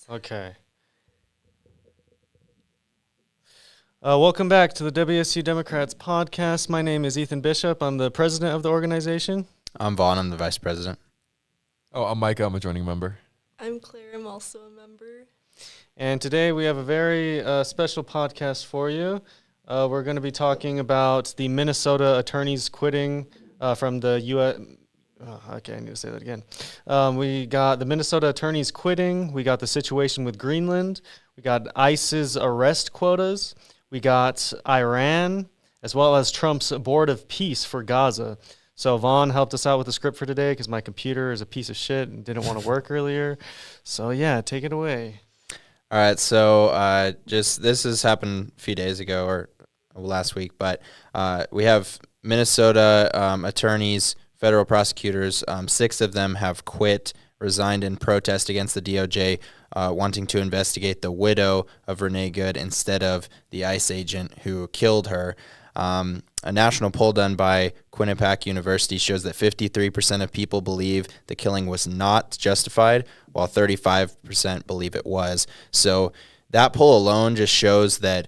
Okay. Welcome back to the WSU Democrats Podcast. My name is Ethan Bishop. I'm the president of the organization. I'm Vaughn. I'm the vice president. Oh, I'm Micah. I'm a joining member. I'm Claire. I'm also a member. And today we have a very special podcast for you. We're going to be talking about the Minnesota attorneys quitting from the U.S. Okay, I need to say that again. We got the Minnesota attorneys quitting. We got the situation with Greenland. We got ICE's arrest quotas. We got Iran, as well as Trump's Board of Peace for Gaza. So Vaughn helped us out with the script for today because my computer is a piece of shit and didn't want to work earlier. So yeah, take it away. All right, so this has happened a few days ago or last week, but we have Minnesota attorneys, federal prosecutors. 6 of them have quit, resigned in protest against the DOJ, wanting to investigate the widow of Renee Good instead of the ICE agent who killed her. A national poll done by Quinnipiac University shows that 53% of people believe the killing was not justified, while 35% believe it was. So that poll alone just shows that,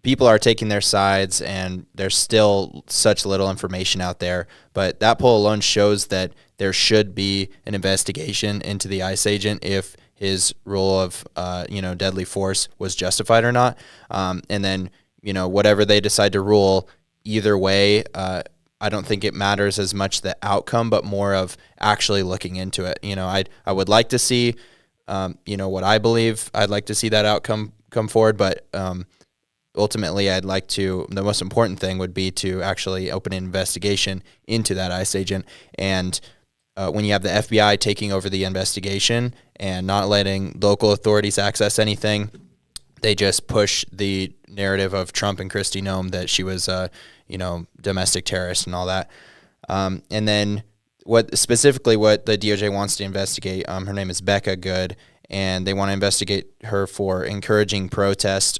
people are taking their sides and there's still such little information out there. But that poll alone shows that there should be an investigation into the ICE agent if his role of, deadly force was justified or not. And then, whatever they decide to rule, either way, I don't think it matters as much the outcome, but more of actually looking into it. I would like to see, what I believe. I'd like to see that outcome come forward, but ultimately, the most important thing would be to actually open an investigation into that ICE agent. And when you have the FBI taking over the investigation and not letting local authorities access anything, they just push the narrative of Trump and Kristi Noem that she was domestic terrorist and all that. And then what the DOJ wants to investigate, her name is Becca Good, and they want to investigate her for encouraging protest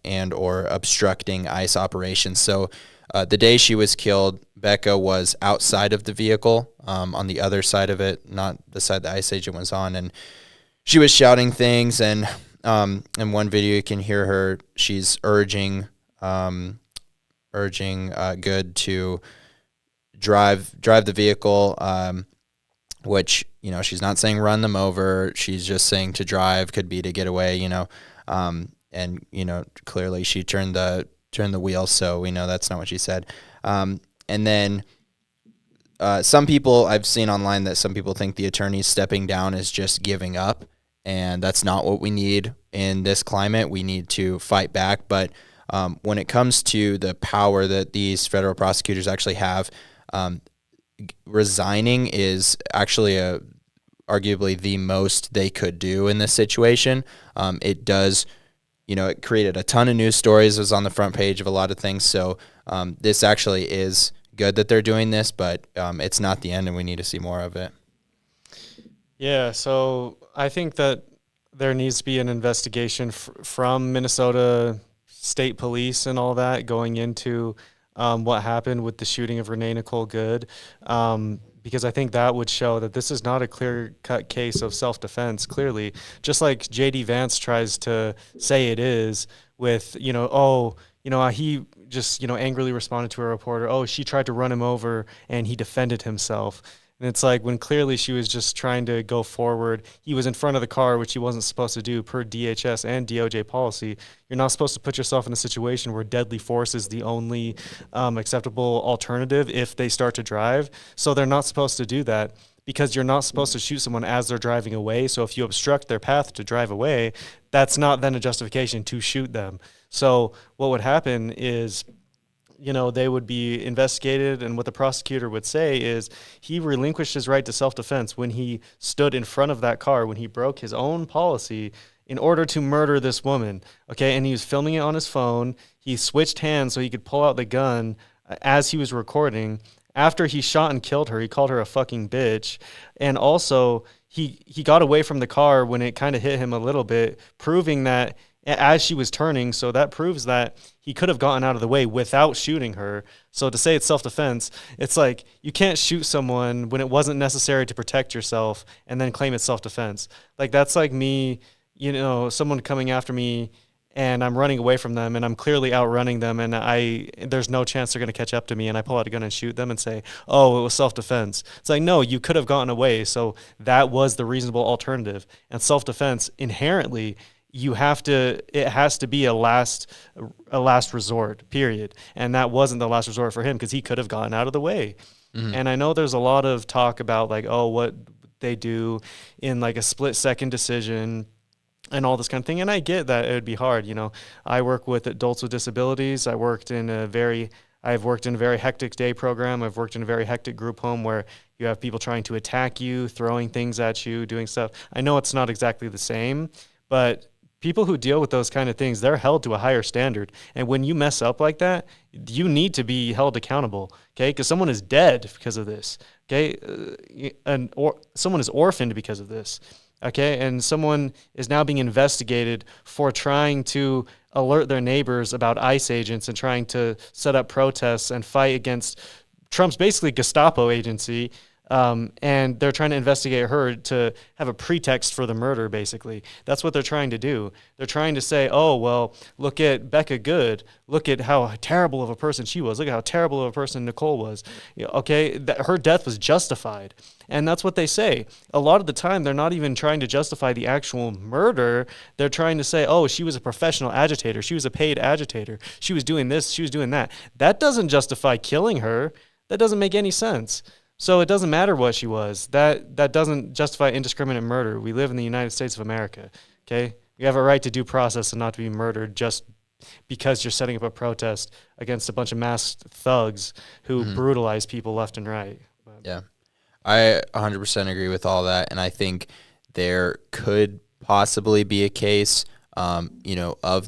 and or obstructing ICE operations. So the day she was killed, Becca was outside of the vehicle, on the other side of it, not the side the ICE agent was on, and she was shouting things. And in one video, you can hear her. She's urging Good to drive the vehicle. Which, she's not saying run them over. She's just saying to drive, could be to get away, and, clearly she turned the wheel. So we know that's not what she said. And then some people I've seen online that some people think the attorneys stepping down is just giving up. And that's not what we need in this climate. We need to fight back. But when it comes to the power that these federal prosecutors actually have, resigning is actually arguably the most they could do in this situation. It does, it created a ton of news stories. It was on the front page of a lot of things. So this actually is good that they're doing this, but it's not the end, and we need to see more of it. Yeah, so I think that there needs to be an investigation from Minnesota State Police and all that going into what happened with the shooting of Renee Nicole Good, because I think that would show that this is not a clear-cut case of self-defense, clearly. Just like J.D. Vance tries to say it is with, he just, angrily responded to a reporter, oh, she tried to run him over and he defended himself. And it's like when clearly she was just trying to go forward. He was in front of the car, which he wasn't supposed to do per DHS and DOJ policy. You're not supposed to put yourself in a situation where deadly force is the only acceptable alternative if they start to drive. So they're not supposed to do that because you're not supposed to shoot someone as they're driving away. So if you obstruct their path to drive away, that's not then a justification to shoot them. So what would happen is, they would be investigated, and what the prosecutor would say is he relinquished his right to self-defense when he stood in front of that car, when he broke his own policy in order to murder this woman, okay? And he was filming it on his phone. He switched hands so he could pull out the gun as he was recording. After he shot and killed her, he called her a fucking bitch. And also, he got away from the car when it kind of hit him a little bit, proving that as she was turning. So that proves that he could have gotten out of the way without shooting her. So to say it's self-defense, it's like you can't shoot someone when it wasn't necessary to protect yourself and then claim it's self-defense. Like that's like me, someone coming after me and I'm running away from them and I'm clearly outrunning them and there's no chance they're going to catch up to me, and I pull out a gun and shoot them and say, oh, it was self-defense. It's like, no, you could have gotten away. So that was the reasonable alternative. And self-defense inherently, it has to be a last resort, period. And that wasn't the last resort for him because he could have gotten out of the way. Mm-hmm. And I know there's a lot of talk about like, oh, what they do in like a split-second decision and all this kind of thing. And I get that it would be hard. I work with adults with disabilities. I've worked in a very hectic day program. I've worked in a very hectic group home where you have people trying to attack you, throwing things at you, doing stuff. I know it's not exactly the same, but people who deal with those kind of things, they're held to a higher standard. And when you mess up like that, you need to be held accountable, okay? Because someone is dead because of this, okay? Someone is orphaned because of this. Okay, and someone is now being investigated for trying to alert their neighbors about ICE agents and trying to set up protests and fight against Trump's basically Gestapo agency, and they're trying to investigate her to have a pretext for the murder, basically. That's what they're trying to do. They're trying to say, oh, well, look at Becca Good. Look at how terrible of a person she was. Look at how terrible of a person Nicole was. Okay, her death was justified. And that's what they say. A lot of the time, they're not even trying to justify the actual murder. They're trying to say, oh, she was a professional agitator. She was a paid agitator. She was doing this. She was doing that. That doesn't justify killing her. That doesn't make any sense. So it doesn't matter what she was. That doesn't justify indiscriminate murder. We live in the United States of America, okay? You have a right to due process and not to be murdered just because you're setting up a protest against a bunch of masked thugs who brutalize people left and right. Yeah. I 100% agree with all that, and I think there could possibly be a case, of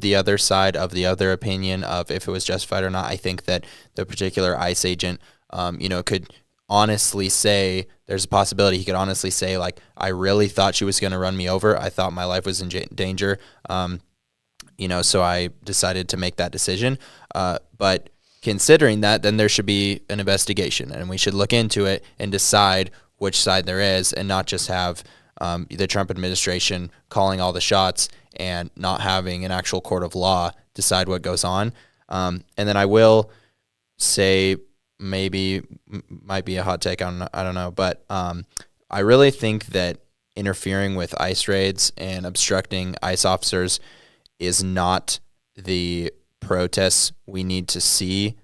the other side, of the other opinion of if it was justified or not. I think that the particular ICE agent, could honestly say, there's a possibility he could honestly say, like, I really thought she was going to run me over. I thought my life was in danger, so I decided to make that decision. But considering that, then there should be an investigation, and we should look into it and decide which side there is, and not just have the Trump administration calling all the shots and not having an actual court of law decide what goes on. And then I will say, maybe might be a hot take, I don't know, but I really think that interfering with ICE raids and obstructing ICE officers is not the protests we need to see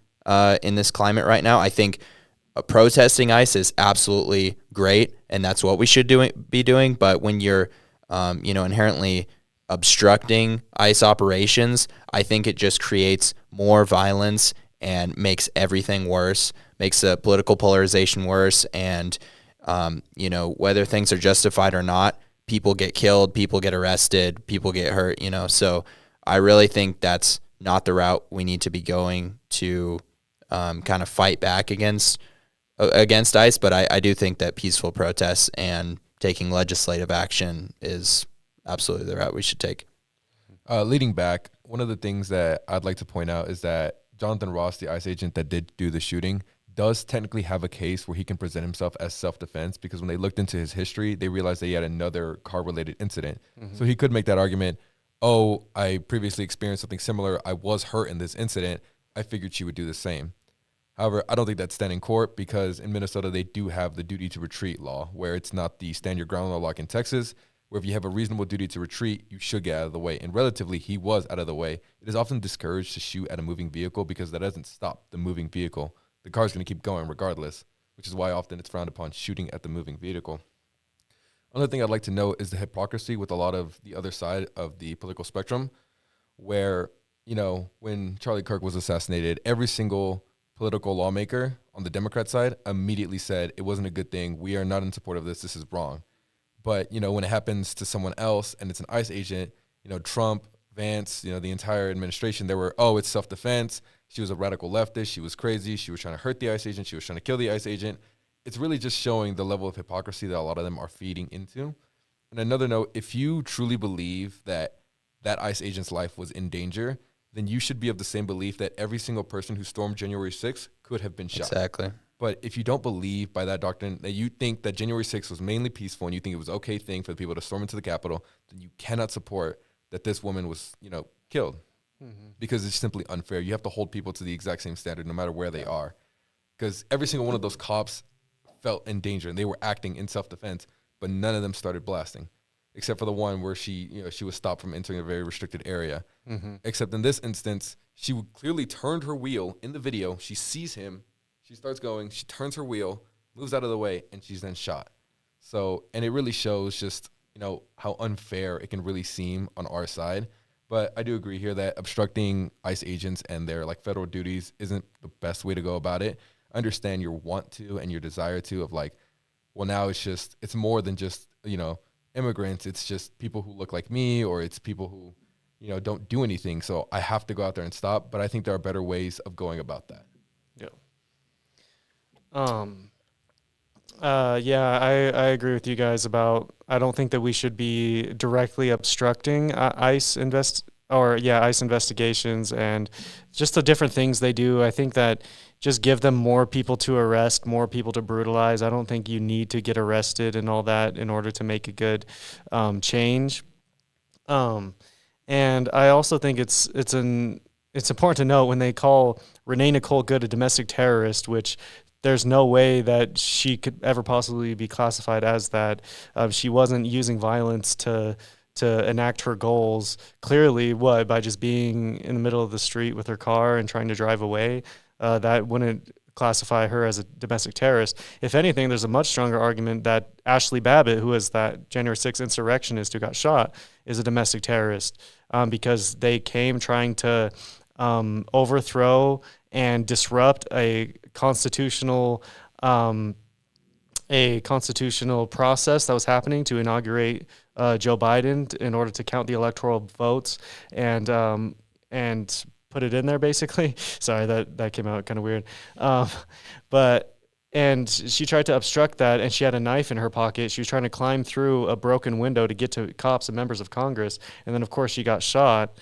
in this climate right now. I think protesting ICE is absolutely great, and that's what we should be doing. But when you're, inherently obstructing ICE operations, I think it just creates more violence and makes everything worse, makes the political polarization worse. And, whether things are justified or not, people get killed, people get arrested, people get hurt, So I really think that's not the route we need to be going to kind of fight back against ICE. But I do think that peaceful protests and taking legislative action is absolutely the route we should take. Leading back, one of the things that I'd like to point out is that Jonathan Ross, the ICE agent that did do the shooting, does technically have a case where he can present himself as self-defense, because when they looked into his history, they realized that he had another car-related incident. Mm-hmm. So he could make that argument, oh, I previously experienced something similar. I was hurt in this incident. I figured she would do the same. However, I don't think that's stand in court, because in Minnesota, they do have the duty to retreat law, where it's not the stand your ground law like in Texas, where if you have a reasonable duty to retreat, you should get out of the way. And relatively, he was out of the way. It is often discouraged to shoot at a moving vehicle because that doesn't stop the moving vehicle. The car's going to keep going regardless, which is why often it's frowned upon shooting at the moving vehicle. Another thing I'd like to note is the hypocrisy with a lot of the other side of the political spectrum, where, when Charlie Kirk was assassinated, every single political lawmaker on the Democrat side immediately said it wasn't a good thing. We are not in support of this. This is wrong. But, when it happens to someone else and it's an ICE agent, Trump, Vance, the entire administration, they were, oh, it's self-defense. She was a radical leftist. She was crazy. She was trying to hurt the ICE agent. She was trying to kill the ICE agent. It's really just showing the level of hypocrisy that a lot of them are feeding into. And another note, if you truly believe that that ICE agent's life was in danger, then you should be of the same belief that every single person who stormed January 6th could have been shot. Exactly. But if you don't believe by that doctrine, that you think that January 6th was mainly peaceful and you think it was an okay thing for the people to storm into the Capitol, then you cannot support that this woman was, killed. Because it's simply unfair. You have to hold people to the exact same standard no matter where they are. Because every single one of those cops felt in danger and they were acting in self-defense, but none of them started blasting, except for the one where she was stopped from entering a very restricted area. Except in this instance, she clearly turned her wheel in the video. She sees him. She starts going. She turns her wheel, moves out of the way, and she's then shot. So, and it really shows just, how unfair it can really seem on our side. But I do agree here that obstructing ICE agents and their federal duties isn't the best way to go about it. I understand your want to and your desire to of well, now it's more than just, immigrants. It's just people who look like me, or it's people who, don't do anything. So I have to go out there and stop. But I think there are better ways of going about that. Yeah. I agree with you guys about, I don't think that we should be directly obstructing ICE investigations and just the different things they do. I think that just give them more people to arrest, more people to brutalize. I don't think you need to get arrested and all that in order to make a good change. And I also think it's important to note when they call Renee Nicole Good a domestic terrorist, which there's no way that she could ever possibly be classified as that. She wasn't using violence to enact her goals. Clearly, by just being in the middle of the street with her car and trying to drive away, that wouldn't classify her as a domestic terrorist. If anything, there's a much stronger argument that Ashley Babbitt, who is that January 6th insurrectionist who got shot, is a domestic terrorist because they came trying to overthrow and disrupt a constitutional process that was happening to inaugurate Joe Biden in order to count the electoral votes and put it in there, basically. Sorry, that came out kind of weird. And she tried to obstruct that, and she had a knife in her pocket. She was trying to climb through a broken window to get to cops and members of Congress, and then, of course, she got shot.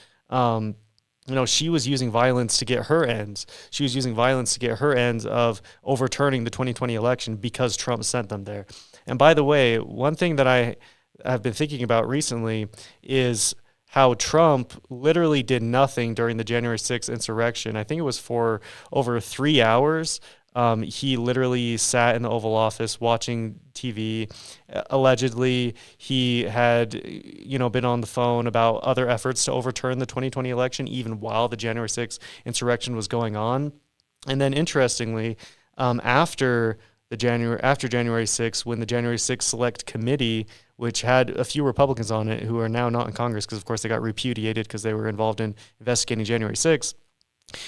She was using violence to get her ends. She was using violence to get her ends of overturning the 2020 election because Trump sent them there. And by the way, one thing that I have been thinking about recently is how Trump literally did nothing during the January 6th insurrection. I think it was for over 3 hours. He literally sat in the Oval Office watching TV. Allegedly, he had, been on the phone about other efforts to overturn the 2020 election, even while the January 6th insurrection was going on. And then, interestingly, after January 6th, when the January 6th Select Committee, which had a few Republicans on it who are now not in Congress because, of course, they got repudiated because they were involved in investigating January 6th,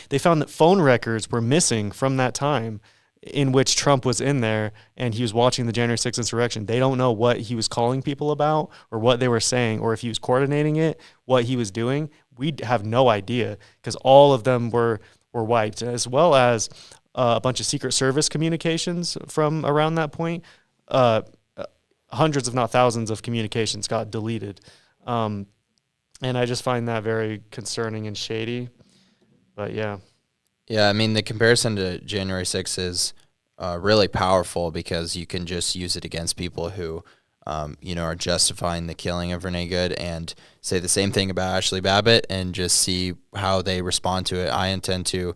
they found that phone records were missing from that time in which Trump was in there and he was watching the January 6th insurrection. They don't know what he was calling people about or what they were saying or if he was coordinating it, what he was doing. We have no idea because all of them were wiped, as well as a bunch of Secret Service communications from around that point. Hundreds, if not thousands, of communications got deleted. And I just find that very concerning and shady. But yeah. Yeah, I mean, the comparison to January 6th is really powerful because you can just use it against people who, are justifying the killing of Renee Good and say the same thing about Ashley Babbitt and just see how they respond to it. I intend to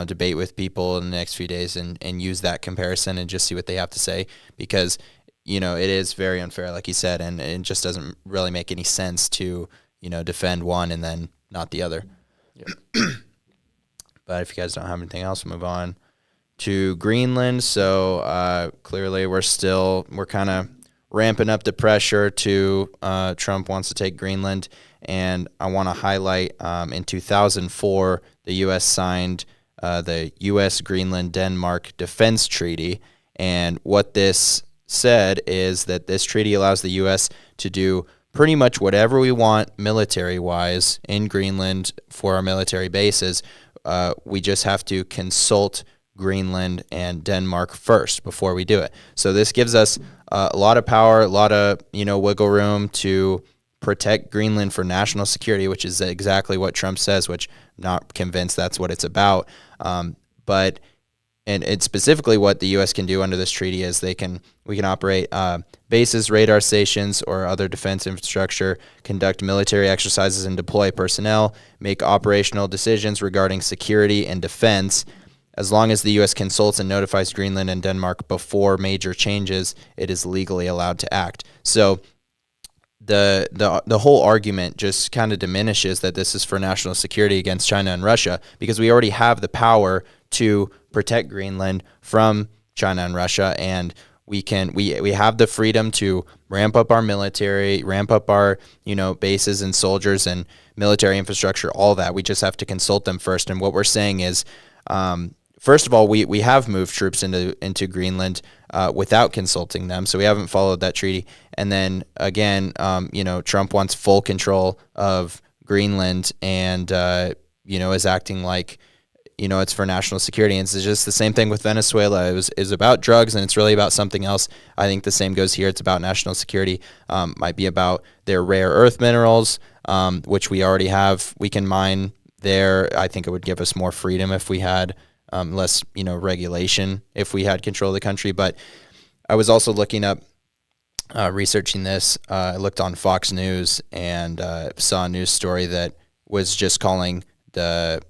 debate with people in the next few days and use that comparison and just see what they have to say because, it is very unfair, like you said, and it just doesn't really make any sense to, defend one and then not the other. Yeah. But if you guys don't have anything else, we'll move on to Greenland. So clearly we're kind of ramping up the pressure to Trump wants to take Greenland. And I want to highlight in 2004, the U.S. signed the U.S. Greenland-Denmark Defense Treaty. And what this said is that this treaty allows the U.S. to do pretty much whatever we want military-wise in Greenland for our military bases. We just have to consult Greenland and Denmark first before we do it. So this gives us a lot of power, a lot of wiggle room to protect Greenland for national security, which is exactly what Trump says, which I'm not convinced that's what it's about. But it's specifically what the U.S. can do under this treaty is we can operate bases, radar stations, or other defense infrastructure, conduct military exercises and deploy personnel, make operational decisions regarding security and defense. As long as the U.S. consults and notifies Greenland and Denmark before major changes, it is legally allowed to act. So the whole argument just kind of diminishes that this is for national security against China and Russia, because we already have the power to protect Greenland from China and Russia, and we have the freedom to ramp up our military, ramp up our bases and soldiers and military infrastructure, all that. We just have to consult them first. And what we're saying is, first of all, we have moved troops into Greenland without consulting them, so we haven't followed that treaty. And then again, Trump wants full control of Greenland, and is acting like it's for national security. And it's just the same thing with Venezuela. It was about drugs, and it's really about something else. I think the same goes here. It's about national security. Might be about their rare earth minerals, which we already have. We can mine there. I think it would give us more freedom if we had less, regulation if we had control of the country. But I was also looking up, researching this. I looked on Fox News and saw a news story that was just calling the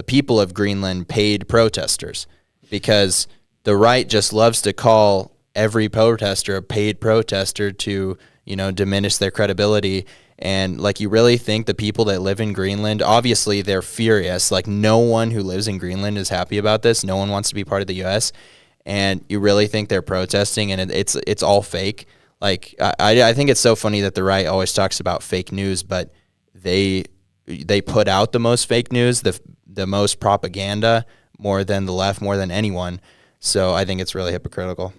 people of Greenland paid protesters, because the right just loves to call every protester a paid protester to, diminish their credibility. And you really think the people that live in Greenland, obviously they're furious. No one who lives in Greenland is happy about this. No one wants to be part of the U.S. And you really think they're protesting, and it's all fake. I think it's so funny that the right always talks about fake news, but they put out the most fake news, the most propaganda, more than the left, more than anyone. So I think it's really hypocritical.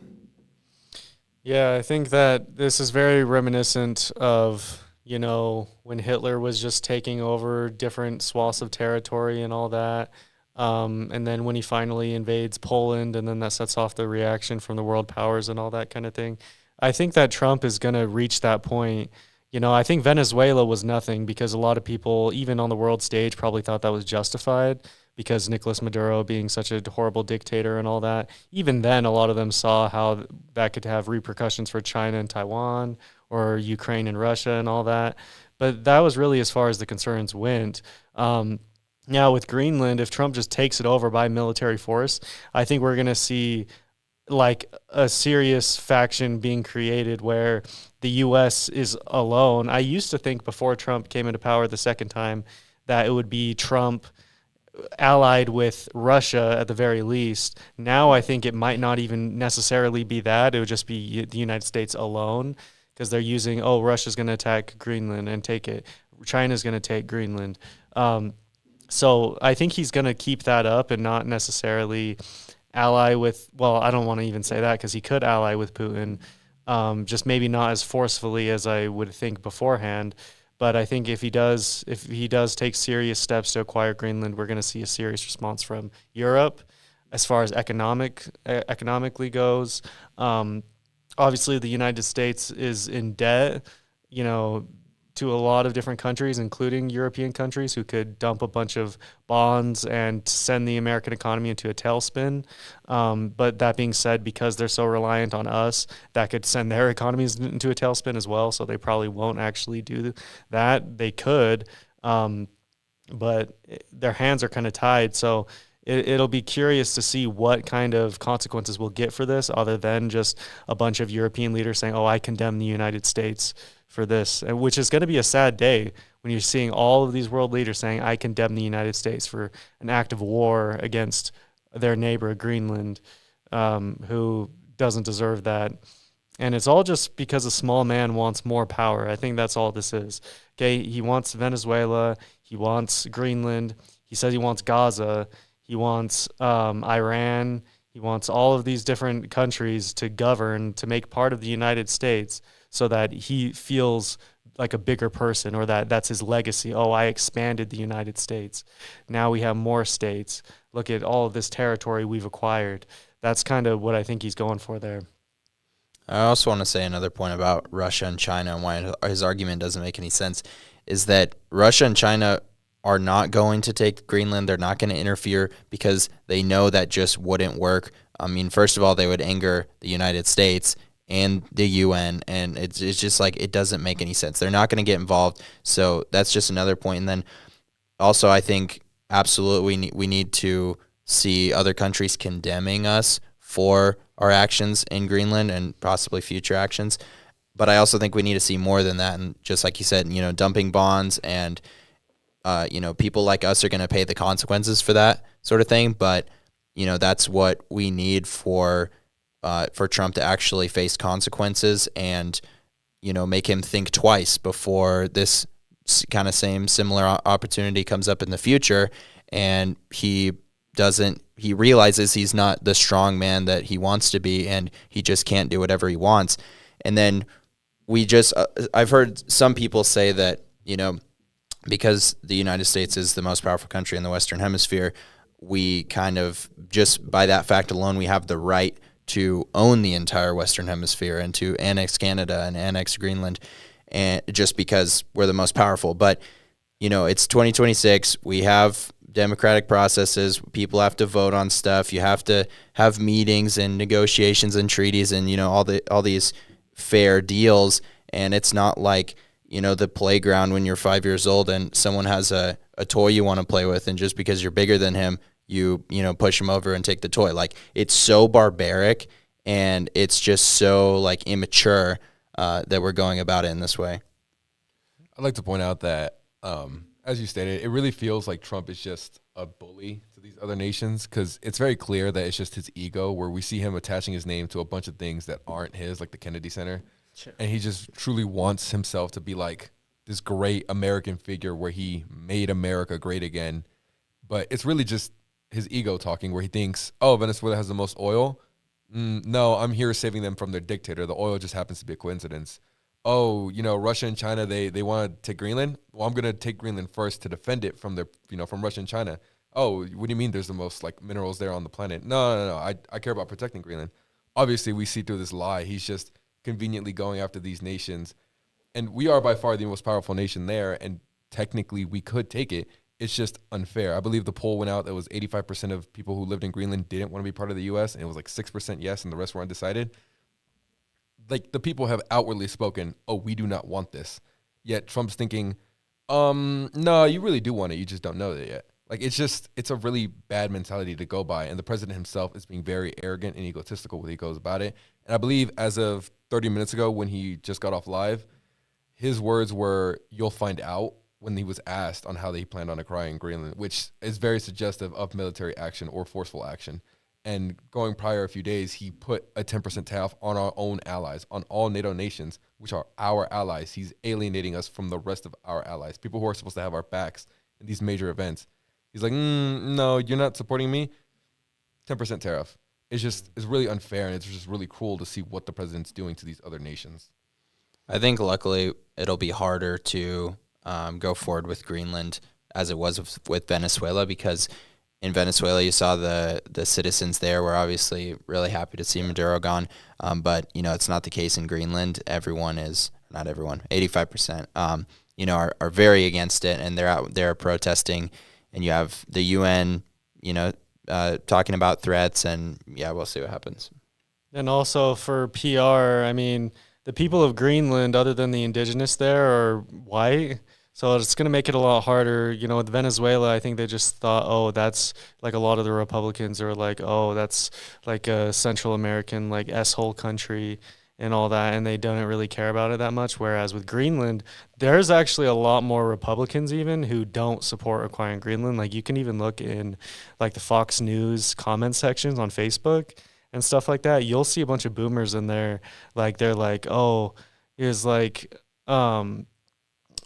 Yeah, I think that this is very reminiscent of, when Hitler was just taking over different swaths of territory and all that. And then when he finally invades Poland, and then that sets off the reaction from the world powers and all that kind of thing. I think that Trump is going to reach that point. I think Venezuela was nothing, because a lot of people, even on the world stage, probably thought that was justified, because Nicolas Maduro being such a horrible dictator and all that. Even then, a lot of them saw how that could have repercussions for China and Taiwan, or Ukraine and Russia and all that. But that was really as far as the concerns went. Now with Greenland, if Trump just takes it over by military force, I think we're going to see a serious faction being created where the U.S. is alone. I used to think before Trump came into power the second time that it would be Trump allied with Russia at the very least. Now I think it might not even necessarily be that. It would just be the United States alone, because they're using, Russia's going to attack Greenland and take it. China's going to take Greenland. So I think he's going to keep that up and not necessarily ally with, I don't want to even say that, because he could ally with Putin, just maybe not as forcefully as I would think beforehand. But I think if he does take serious steps to acquire Greenland, we're going to see a serious response from Europe as far as economically goes. Obviously, the United States is in debt, to a lot of different countries, including European countries, who could dump a bunch of bonds and send the American economy into a tailspin. But that being said, because they're so reliant on us, that could send their economies into a tailspin as well. So they probably won't actually do that. They could, but their hands are kind of tied. So it'll be curious to see what kind of consequences we'll get for this, other than just a bunch of European leaders saying, I condemn the United States for this, which is going to be a sad day when you're seeing all of these world leaders saying, I condemn the United States for an act of war against their neighbor, Greenland, who doesn't deserve that. And it's all just because a small man wants more power. I think that's all this is. Okay, he wants Venezuela. He wants Greenland. He says he wants Gaza. He wants Iran. He wants all of these different countries to govern, to make part of the United States, so that he feels like a bigger person, or that's his legacy. I expanded the United States. Now we have more states. Look at all of this territory we've acquired. That's kind of what I think he's going for there. I also want to say another point about Russia and China and why his argument doesn't make any sense is that Russia and China are not going to take Greenland. They're not going to interfere because they know that just wouldn't work. I mean, first of all, they would anger the United States and the UN, and it's just like it doesn't make any sense. They're not going to get involved, so that's just another point. And then also, I think absolutely we need to see other countries condemning us for our actions in Greenland and possibly future actions. But I also think we need to see more than that. And just like you said, dumping bonds and, people like us are going to pay the consequences for that sort of thing. But, that's what we need for Trump to actually face consequences and, make him think twice before this kind of similar opportunity comes up in the future. And he realizes he's not the strong man that he wants to be, and he just can't do whatever he wants. And then I've heard some people say that, because the United States is the most powerful country in the Western Hemisphere, we kind of, just by that fact alone, we have the right to own the entire Western Hemisphere and to annex Canada and annex Greenland, and just because we're the most powerful. But, it's 2026. We have democratic processes. People have to vote on stuff. You have to have meetings and negotiations and treaties and, all these fair deals. And it's not like, the playground when you're 5 years old and someone has a toy you want to play with, and just because you're bigger than him, you push him over and take the toy. Like, it's so barbaric and it's just so like immature that we're going about it in this way. I'd like to point out that, as you stated, it really feels like Trump is just a bully to these other nations, because it's very clear that it's just his ego, where we see him attaching his name to a bunch of things that aren't his, like the Kennedy Center. Sure. And he just truly wants himself to be like this great American figure where he made America great again. But it's really just his ego talking, where he thinks, oh, Venezuela has the most oil. No, I'm here saving them from their dictator. The oil just happens to be a coincidence. Oh, Russia and China, they want to take Greenland. Well, I'm going to take Greenland first to defend it from from Russia and China. Oh, what do you mean there's the most like minerals there on the planet? No. I care about protecting Greenland. Obviously, we see through this lie. He's just conveniently going after these nations. And we are by far the most powerful nation there. And technically we could take it. It's just unfair. I believe the poll went out that was 85% of people who lived in Greenland didn't want to be part of the U.S. And it was like 6% yes, and the rest were undecided. Like, the people have outwardly spoken, oh, we do not want this. Yet Trump's thinking, no, you really do want it. You just don't know it yet. Like, it's a really bad mentality to go by. And the president himself is being very arrogant and egotistical when he goes about it. And I believe as of 30 minutes ago, when he just got off live, his words were, you'll find out, when he was asked on how they planned on acquiring Greenland, which is very suggestive of military action or forceful action. And going prior a few days, he put a 10% tariff on our own allies, on all NATO nations, which are our allies. He's alienating us from the rest of our allies, people who are supposed to have our backs in these major events. He's like, no, you're not supporting me. 10% tariff. It's really unfair, and it's just really cruel to see what the president's doing to these other nations. I think luckily it'll be harder to go forward with Greenland as it was with Venezuela, because in Venezuela you saw the citizens there were obviously really happy to see Maduro gone, but it's not the case in Greenland. Not everyone, 85%, are very against it, and they're out there protesting, and you have the UN, talking about threats, and we'll see what happens. And also for PR, I mean, the people of Greenland, other than the indigenous there, are white. So it's going to make it a lot harder. With Venezuela, I think they just thought, oh, that's like a lot of the Republicans are like, oh, that's like a Central American, like S-hole country and all that. And they don't really care about it that much. Whereas with Greenland, there's actually a lot more Republicans even who don't support acquiring Greenland. Like, you can even look in like the Fox News comment sections on Facebook and stuff like that. You'll see a bunch of boomers in there. Like, they're like, oh, here's like,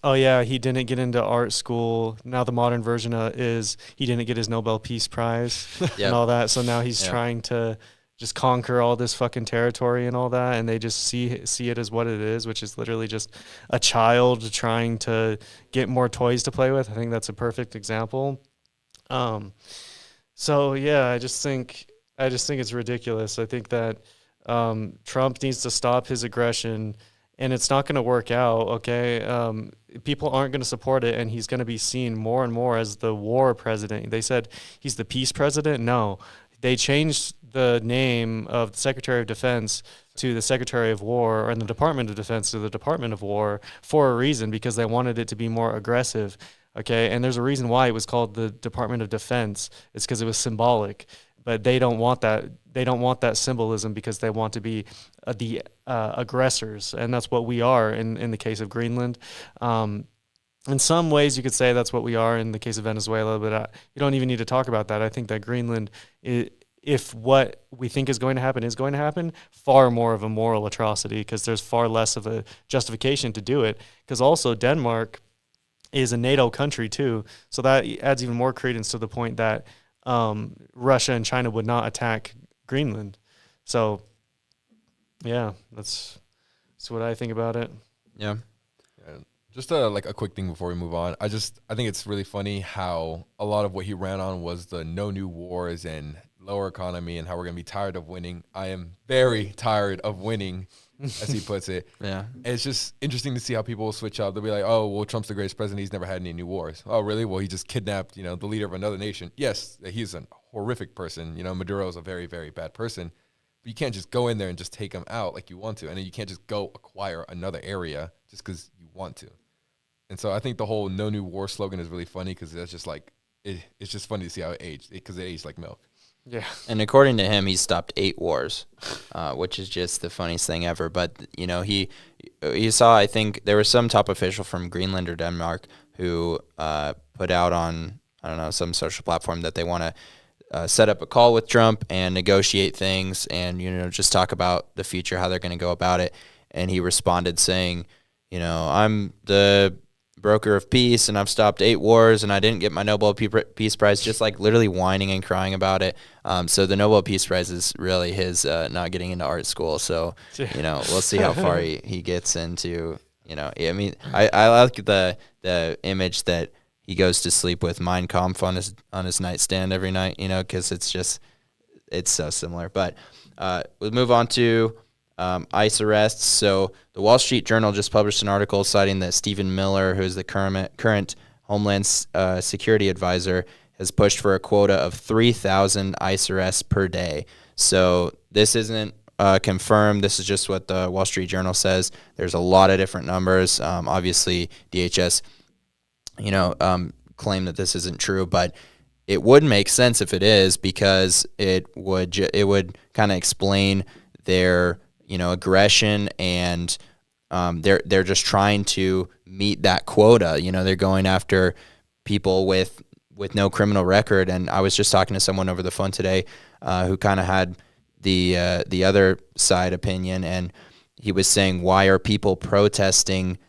oh, yeah, he didn't get into art school. Now the modern version is he didn't get his Nobel Peace Prize and all that. So now he's trying to just conquer all this fucking territory and all that. And they just see it as what it is, which is literally just a child trying to get more toys to play with. I think that's a perfect example. So, yeah, I just think it's ridiculous. I think that Trump needs to stop his aggression, and it's not going to work out, okay? People aren't going to support it, and he's going to be seen more and more as the war president. They said he's the peace president. No, they changed the name of the Secretary of Defense to the Secretary of War, and the Department of Defense to the Department of War for a reason, because they wanted it to be more aggressive, okay? And there's a reason why it was called the Department of Defense. It's because it was symbolic, but they don't want that. They don't want that symbolism because they want to be the aggressors, and that's what we are in the case of Greenland. In some ways, you could say that's what we are in the case of Venezuela, but you don't even need to talk about that. I think that Greenland, if what we think is going to happen, far more of a moral atrocity, because there's far less of a justification to do it. Because also Denmark is a NATO country too, so that adds even more credence to the point that Russia and China would not attack Greenland. So, yeah, that's what I think about it. Yeah. Just like a quick thing before we move on. I think it's really funny how a lot of what he ran on was the no new wars and lower economy and how we're going to be tired of winning. I am very tired of winning, as he puts it. Yeah. And it's just interesting to see how people will switch up. They'll be like, oh, well, Trump's the greatest president. He's never had any new wars. Oh, really? Well, he just kidnapped, the leader of another nation. Yes, he's a horrific person. Maduro is a very, very bad person. But you can't just go in there and just take him out like you want to. And then you can't just go acquire another area just because you want to. And so I think the whole no new war slogan is really funny because that's just like, it's just funny to see how it aged, because it aged like milk. Yeah. And according to him, he stopped 8 wars, which is just the funniest thing ever. But, you saw, I think there was some top official from Greenland or Denmark who put out on, I don't know, some social platform that they want to set up a call with Trump and negotiate things and, just talk about the future, how they're going to go about it. And he responded saying, I'm the broker of peace and I've stopped 8 wars and I didn't get my Nobel Peace Prize, just like literally whining and crying about it. So the Nobel Peace Prize is really his not getting into art school. So, we'll see how far he gets into, I mean, I like the image that he goes to sleep with Mein Kampf on his nightstand every night, because it's so similar. But we'll move on to ICE arrests. So the Wall Street Journal just published an article citing that Stephen Miller, who is the current Homeland Security advisor, has pushed for a quota of 3,000 ICE arrests per day. So this isn't confirmed. This is just what the Wall Street Journal says. There's a lot of different numbers. Obviously, DHS, claim that this isn't true, but it would make sense if it is, because it would kind of explain their aggression, and they're just trying to meet that quota. They're going after people with no criminal record. And I was just talking to someone over the phone today who kind of had the other side opinion, and he was saying, why are people protesting,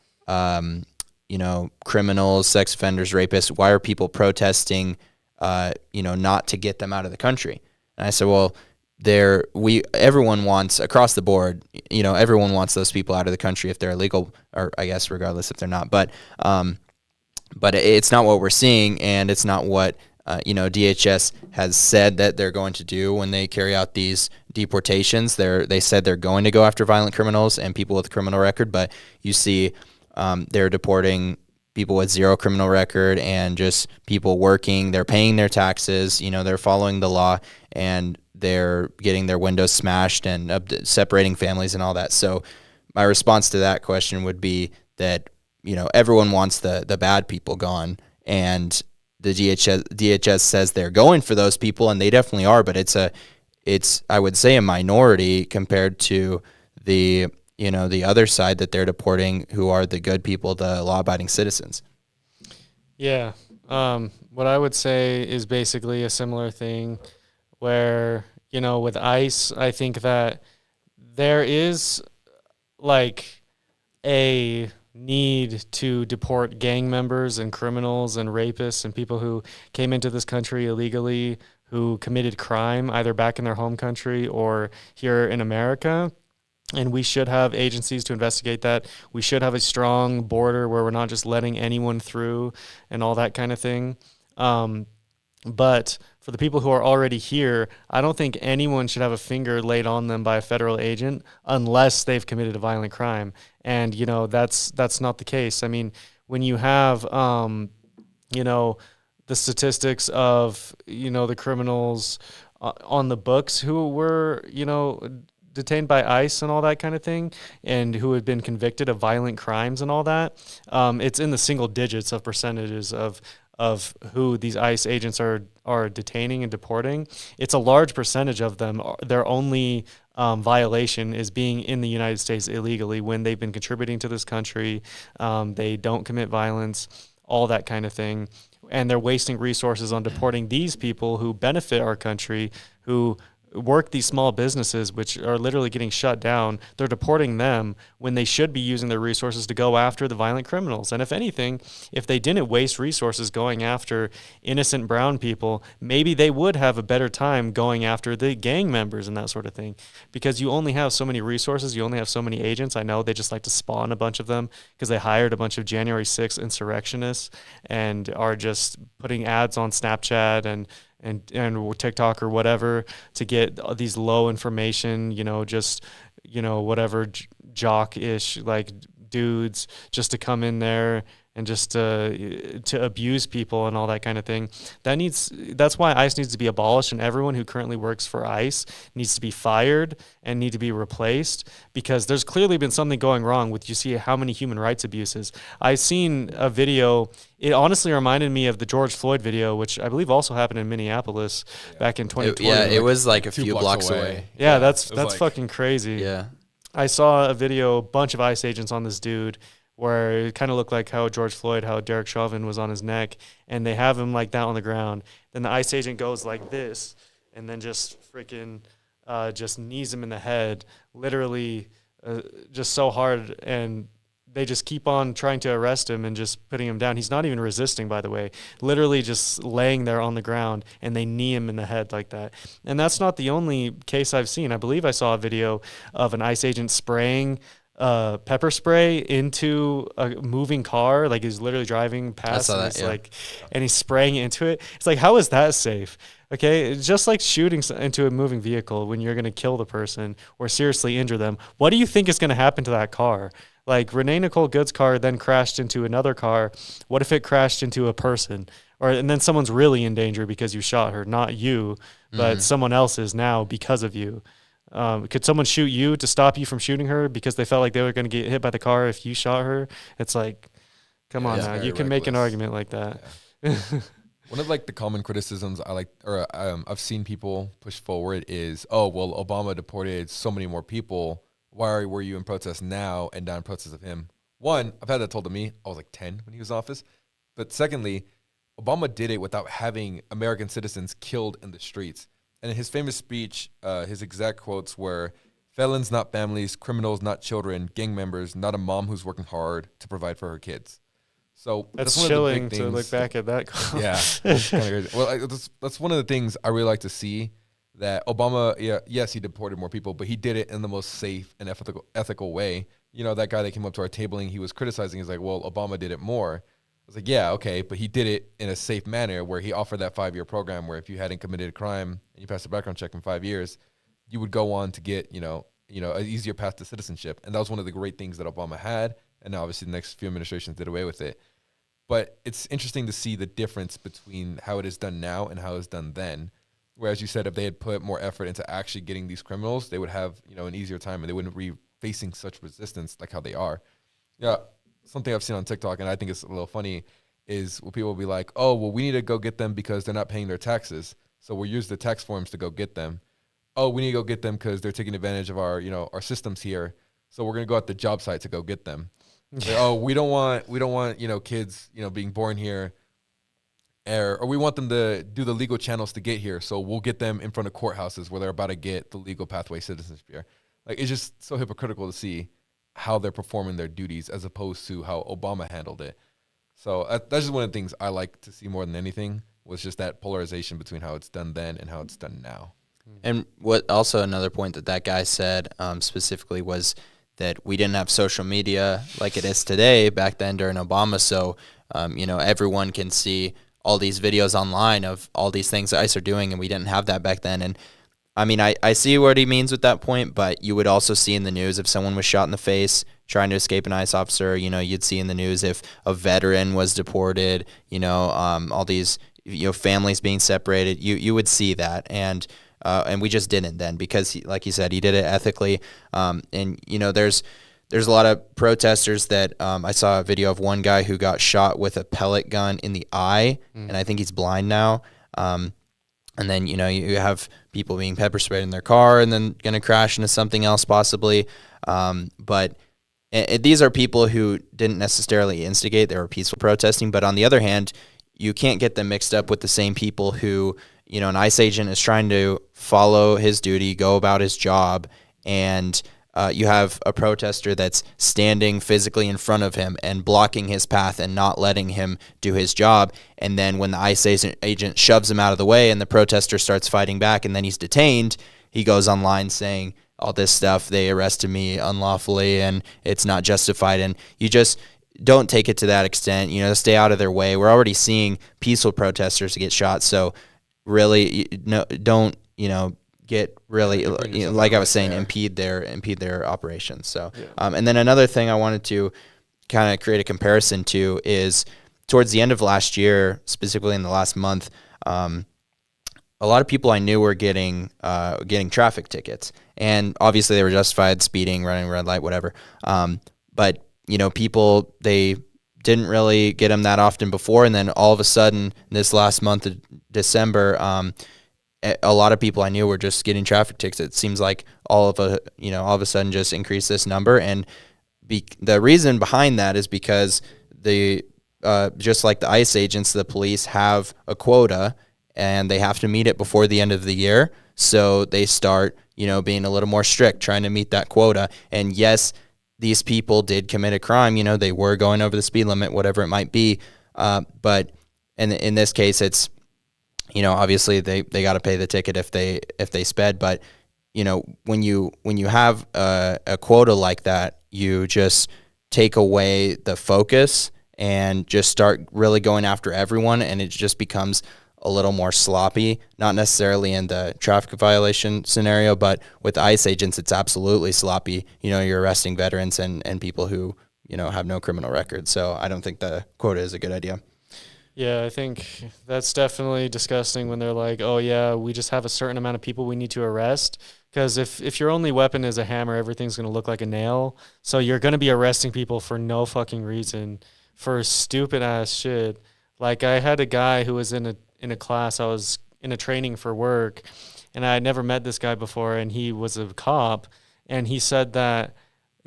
criminals, sex offenders, rapists? Why are people protesting, not to get them out of the country? And I said, well, everyone wants, across the board, everyone wants those people out of the country if they're illegal, or I guess regardless if they're not. But it's not what we're seeing, and it's not what DHS has said that they're going to do when they carry out these deportations. They said they're going to go after violent criminals and people with a criminal record, but you see they're deporting people with 0 criminal record and just people working. They're paying their taxes. They're following the law, and they're getting their windows smashed and separating families and all that. So my response to that question would be that, everyone wants the bad people gone, and the DHS says they're going for those people, and they definitely are, but it's I would say a minority compared to the other side that they're deporting, who are the good people, the law-abiding citizens. Yeah. What I would say is basically a similar thing where, with ICE, I think that there is like a need to deport gang members and criminals and rapists and people who came into this country illegally, who committed crime either back in their home country or here in America. And we should have agencies to investigate that. We should have a strong border where we're not just letting anyone through and all that kind of thing. But for for the people who are already here, I don't think anyone should have a finger laid on them by a federal agent unless they've committed a violent crime. And, that's not the case. I mean, when you have, the statistics of, the criminals on the books who were, detained by ICE and all that kind of thing, and who had been convicted of violent crimes and all that, it's in the single digits of percentages of who these ICE agents are detaining and deporting. It's a large percentage of them. Their only violation is being in the United States illegally when they've been contributing to this country. They don't commit violence, all that kind of thing. And they're wasting resources on deporting these people who benefit our country, who work these small businesses, which are literally getting shut down. They're deporting them when they should be using their resources to go after the violent criminals. And if anything, if they didn't waste resources going after innocent brown people, maybe they would have a better time going after the gang members and that sort of thing. Because you only have so many resources, you only have so many agents. I know they just like to spawn a bunch of them because they hired a bunch of January 6th insurrectionists and are just putting ads on Snapchat and TikTok or whatever to get these low information, whatever jock-ish like dudes just to come in there and just to abuse people and all that kind of thing. That's why ICE needs to be abolished, and everyone who currently works for ICE needs to be fired and need to be replaced, because there's clearly been something going wrong with, you see how many human rights abuses. I've seen a video, it honestly reminded me of the George Floyd video, which I believe also happened in Minneapolis back in 2020. It was like a few blocks away. Yeah, that's fucking crazy. Yeah. I saw a video, a bunch of ICE agents on this dude, where it kind of looked like how George Floyd, how Derek Chauvin was on his neck, and they have him like that on the ground. Then the ICE agent goes like this, and then just freaking just knees him in the head, literally just so hard, and they just keep on trying to arrest him and just putting him down. He's not even resisting, by the way, literally just laying there on the ground, and they knee him in the head like that. And that's not the only case I've seen. I believe I saw a video of an ICE agent spraying pepper spray into a moving car, like he's literally driving past, and he's spraying it into it. It's like, how is that safe? Okay, it's just like shooting into a moving vehicle when you're going to kill the person or seriously injure them. What do you think is going to happen to that car? Like Renee Nicole Good's car then crashed into another car. What if it crashed into a person? And then someone's really in danger because you shot her, not you, but someone else is now because of you. Could someone shoot you to stop you from shooting her because they felt like they were going to get hit by the car if you shot her? It's like, come on now. You can make an argument like that. Yeah. One of like the common criticisms I've seen people push forward is, oh, well, Obama deported so many more people. Why were you in protest now and not in protest of him? One, I've had that told to me. I was like 10 when he was in office. But secondly, Obama did it without having American citizens killed in the streets. And in his famous speech, his exact quotes were, "Felons, not families, criminals, not children, gang members, not a mom who's working hard to provide for her kids." So that's chilling to look back at that. Yeah, it's kind of crazy. Well, that's one of the things I really like to see, that Obama, yes, he deported more people, but he did it in the most safe and ethical way. You know, that guy that came up to our tabling, he was criticizing, he's like, well, Obama did it more. I was like, yeah, okay, but he did it in a safe manner where he offered that 5-year program where if you hadn't committed a crime and you passed a background check in 5 years, you would go on to get, an easier path to citizenship. And that was one of the great things that Obama had. And now obviously the next few administrations did away with it. But it's interesting to see the difference between how it is done now and how it's done then. Whereas you said if they had put more effort into actually getting these criminals, they would have, an easier time and they wouldn't be facing such resistance like how they are. Yeah. Something I've seen on TikTok, and I think it's a little funny, is when people will be like, oh, well, we need to go get them because they're not paying their taxes. So we'll use the tax forms to go get them. Oh, we need to go get them because they're taking advantage of our, our systems here. So we're going to go at the job site to go get them. Like, oh, we don't want, kids, being born here. Or we want them to do the legal channels to get here. So we'll get them in front of courthouses where they're about to get the legal pathway citizenship here. Like, it's just so hypocritical to see how they're performing their duties as opposed to how Obama handled it. So that's just one of the things I like to see more than anything, was just that polarization between how it's done then and how it's done now. And what also another point that guy said specifically was that we didn't have social media like it is today back then during Obama. So, everyone can see all these videos online of all these things that ICE are doing, and we didn't have that back then. And I mean, I see what he means with that point, but you would also see in the news if someone was shot in the face trying to escape an ICE officer. You'd see in the news if a veteran was deported, all these families being separated. You would see that, and we just didn't then because, like you said, he did it ethically. There's a lot of protesters that I saw a video of one guy who got shot with a pellet gun in the eye, and I think he's blind now. And then, you have people being pepper sprayed in their car and then going to crash into something else possibly. But these are people who didn't necessarily instigate. They were peaceful protesting. But on the other hand, you can't get them mixed up with the same people who, an ICE agent is trying to follow his duty, go about his job, and you have a protester that's standing physically in front of him and blocking his path and not letting him do his job. And then when the ICE agent shoves him out of the way and the protester starts fighting back and then he's detained, he goes online saying all this stuff, they arrested me unlawfully and it's not justified. And you just don't take it to that extent, stay out of their way. We're already seeing peaceful protesters get shot. So really, don't, get really, like I was saying, impede their operations. So, and then another thing I wanted to kind of create a comparison to is towards the end of last year, specifically in the last month, a lot of people I knew were getting traffic tickets, and obviously they were justified: speeding, running red light, whatever. But people, they didn't really get them that often before, and then all of a sudden, this last month of December, a lot of people I knew were just getting traffic tickets. It seems like all of a sudden just increased this number, and the reason behind that is because just like the ICE agents, the police have a quota, and they have to meet it before the end of the year. So they start, being a little more strict, trying to meet that quota. And yes, these people did commit a crime. They were going over the speed limit, whatever it might be. But in this case, it's, obviously they got to pay the ticket if they sped. But when you have a quota like that, you just take away the focus and just start really going after everyone, and it just becomes a little more sloppy. Not necessarily in the traffic violation scenario, but with ICE agents, it's absolutely sloppy. You're arresting veterans and people who have no criminal record. So I don't think the quota is a good idea. Yeah, I think that's definitely disgusting when they're like, oh, yeah, we just have a certain amount of people we need to arrest. Because if your only weapon is a hammer, everything's going to look like a nail. So you're going to be arresting people for no fucking reason, for stupid-ass shit. Like, I had a guy who was in a class. I was in a training for work, and I had never met this guy before, and he was a cop. And he said that,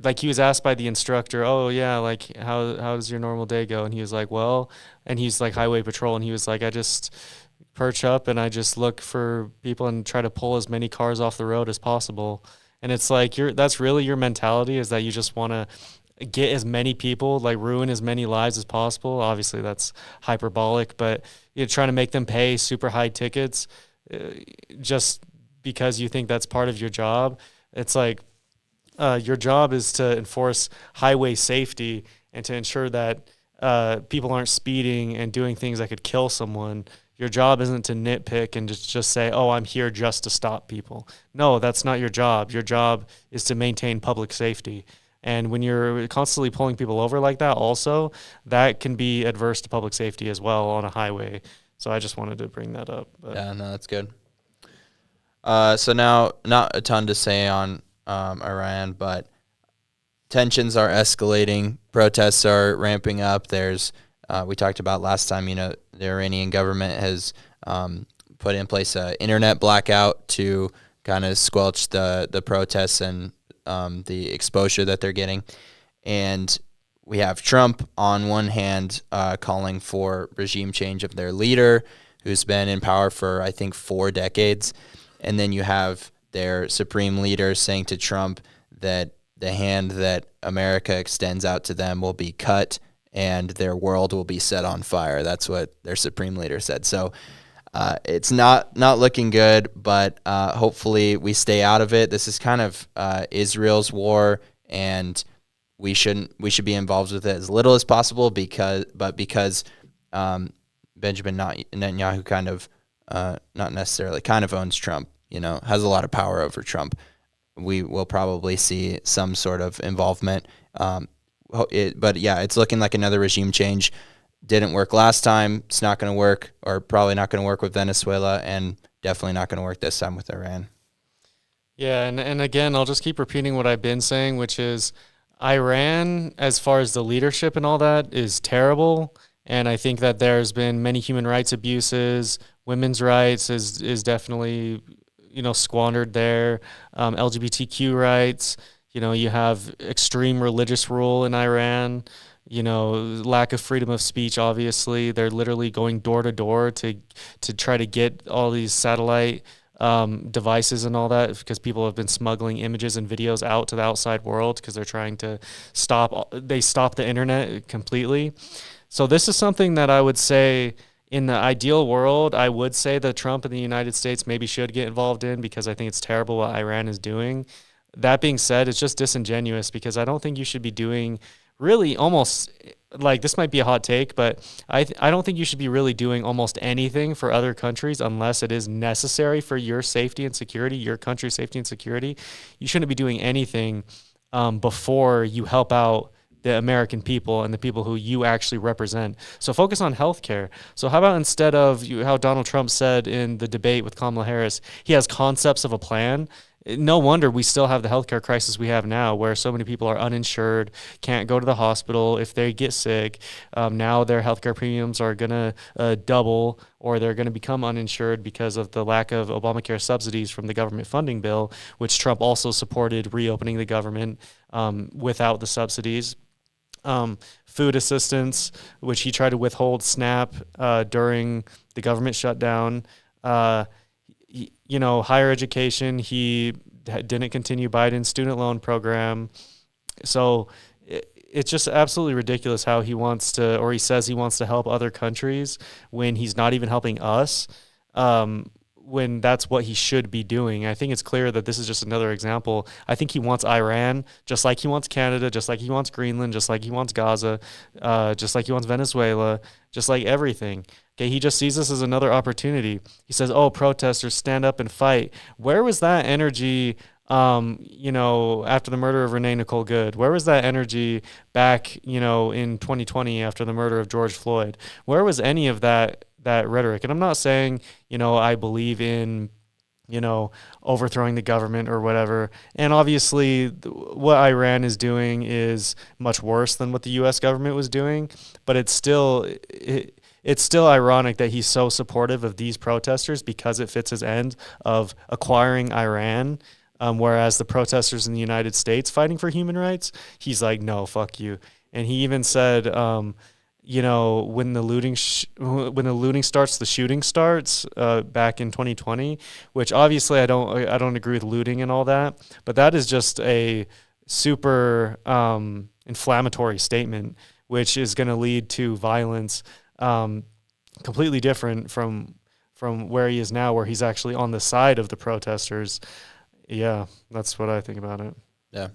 like, he was asked by the instructor, oh, yeah, like, how does your normal day go? And he was like, well, and he's like highway patrol, and he was like, I just perch up and I just look for people and try to pull as many cars off the road as possible. And it's like, that's really your mentality, is that you just want to get as many people, like ruin as many lives as possible. Obviously that's hyperbolic, but you're trying to make them pay super high tickets just because you think that's part of your job. It's like, your job is to enforce highway safety and to ensure that people aren't speeding and doing things that could kill someone. Your job isn't to nitpick and just say, oh, I'm here just to stop people. No, that's not your job. Your job is to maintain public safety. And when you're constantly pulling people over like that also, that can be adverse to public safety as well on a highway. So I just wanted to bring that up. But. Yeah, no, that's good. So now, not a ton to say on Iran, but tensions are escalating. Protests are ramping up. There's, we talked about last time, the Iranian government has put in place an internet blackout to kind of squelch the protests and the exposure that they're getting. And we have Trump on one hand calling for regime change of their leader, who's been in power for, I think, 4 decades. And then you have their supreme leader saying to Trump that the hand that America extends out to them will be cut and their world will be set on fire. That's what their supreme leader said. So it's not looking good, but hopefully we stay out of it. This is kind of Israel's war, and we should be involved with it as little as possible because Benjamin Netanyahu kind of, not necessarily, kind of owns Trump, has a lot of power over Trump. We will probably see some sort of involvement. But yeah, it's looking like another regime change. Didn't work last time. It's not going to work, or probably not going to work with Venezuela, and definitely not going to work this time with Iran. Yeah, and again, I'll just keep repeating what I've been saying, which is Iran, as far as the leadership and all that, is terrible. And I think that there's been many human rights abuses. Women's rights is definitely, squandered there. LGBTQ rights. You have extreme religious rule in Iran. Lack of freedom of speech, obviously. They're literally going door to door to try to get all these satellite devices and all that, because people have been smuggling images and videos out to the outside world because they're trying to stop the internet completely. So this is something that I would say, in the ideal world, I would say that Trump and the United States maybe should get involved in, because I think it's terrible what Iran is doing. That being said, it's just disingenuous, because I don't think you should be doing really almost, like, this might be a hot take, but I don't think you should be really doing almost anything for other countries unless it is necessary for your safety and security, your country's safety and security. You shouldn't be doing anything before you help out the American people and the people who you actually represent. So focus on healthcare. So how about, instead of how Donald Trump said in the debate with Kamala Harris, he has concepts of a plan. No wonder we still have the healthcare crisis we have now, where so many people are uninsured, can't go to the hospital if they get sick. Now their healthcare premiums are going to double, or they're going to become uninsured because of the lack of Obamacare subsidies from the government funding bill, which Trump also supported reopening the government without the subsidies. Food assistance, which he tried to withhold SNAP during the government shutdown. Higher education, he didn't continue Biden's student loan program. So it's just absolutely ridiculous how he wants to, or he says he wants to help other countries when he's not even helping us, when that's what he should be doing. I think it's clear that this is just another example. I think he wants Iran, just like he wants Canada, just like he wants Greenland, just like he wants Gaza, just like he wants Venezuela, just like everything. Okay, he just sees this as another opportunity. He says, protesters, stand up and fight. Where was that energy, after the murder of Renee Nicole Good? Where was that energy back, in 2020 after the murder of George Floyd? Where was any of that rhetoric? And I'm not saying, I believe in, overthrowing the government or whatever. And obviously what Iran is doing is much worse than what the U.S. government was doing, but it's still ironic that he's so supportive of these protesters, because it fits his end of acquiring Iran, whereas the protesters in the United States fighting for human rights, he's like, no, fuck you. And he even said, when the looting starts, the shooting starts, back in 2020, which obviously I don't agree with looting and all that, but that is just a super inflammatory statement, which is going to lead to violence, completely different from where he is now, where he's actually on the side of the protesters. Yeah, that's what I think about it. Yeah,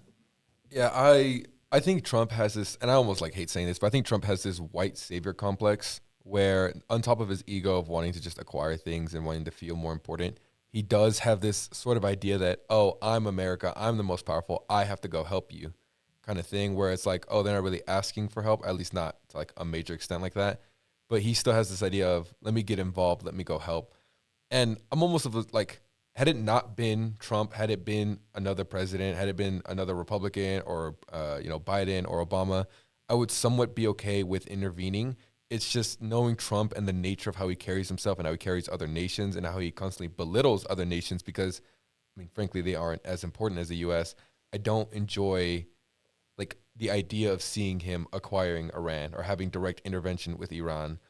I think Trump has this, and I almost hate saying this, but I think Trump has this white savior complex where, on top of his ego of wanting to just acquire things and wanting to feel more important, he does have this sort of idea that, I'm America, I'm the most powerful, I have to go help you kind of thing, where it's like, they're not really asking for help, at least not to a major extent like that. But he still has this idea of, let me get involved, let me go help. And I'm almost had it not been Trump, had it been another president, had it been another Republican or, Biden or Obama, I would somewhat be okay with intervening. It's just knowing Trump and the nature of how he carries himself and how he carries other nations and how he constantly belittles other nations because, frankly, they aren't as important as the U.S. I don't enjoy the idea of seeing him acquiring Iran or having direct intervention with Iran,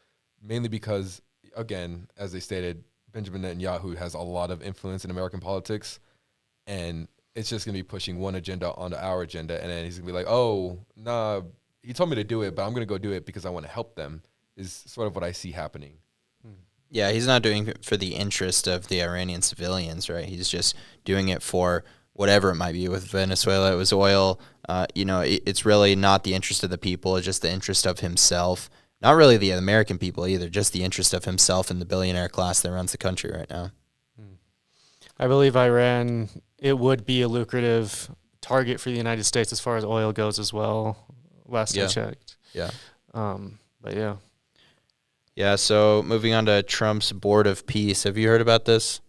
mainly because, again, as they stated, Benjamin Netanyahu has a lot of influence in American politics, and it's just going to be pushing one agenda onto our agenda, and then he's going to be like, nah, he told me to do it, but I'm going to go do it because I want to help them, is sort of what I see happening. Yeah, he's not doing it for the interest of the Iranian civilians, right? He's just doing it for whatever it might be. With Venezuela, it was oil. It's really not the interest of the people. It's just the interest of himself. not really the American people either, just the interest of himself and the billionaire class that runs the country right now. I believe Iran, it would be a lucrative target for the United States as far as oil goes as well, last I checked. Yeah. But yeah. Yeah, so moving on to Trump's Board of Peace. Have you heard about this?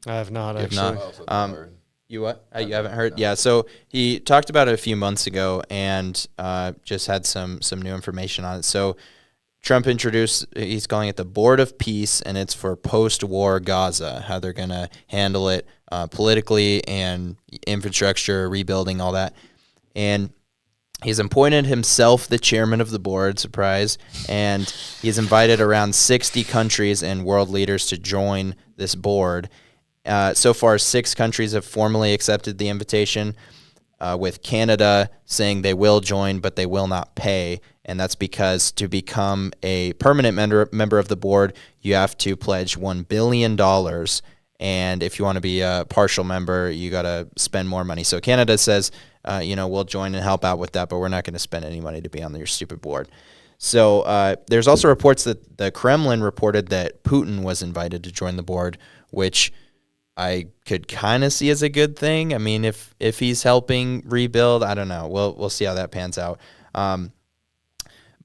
I have not, You have actually. not? You what? You haven't heard? No. Yeah, so he talked about it a few months ago and just had some new information on it. So Trump introduced, he's calling it the Board of Peace, and it's for post-war Gaza, how they're going to handle it politically and infrastructure, rebuilding, all that. And he's appointed himself the chairman of the board, surprise, and he's invited around 60 countries and world leaders to join this board. So far, 6 countries have formally accepted the invitation, with Canada saying they will join, but they will not pay. And that's because to become a permanent member of the board, you have to pledge $1 billion. And if you want to be a partial member, you got to spend more money. So Canada says, we'll join and help out with that, but we're not going to spend any money to be on your stupid board. So there's also reports that the Kremlin reported that Putin was invited to join the board, which I could kind of see as a good thing. I mean, if he's helping rebuild, I don't know. We'll see how that pans out.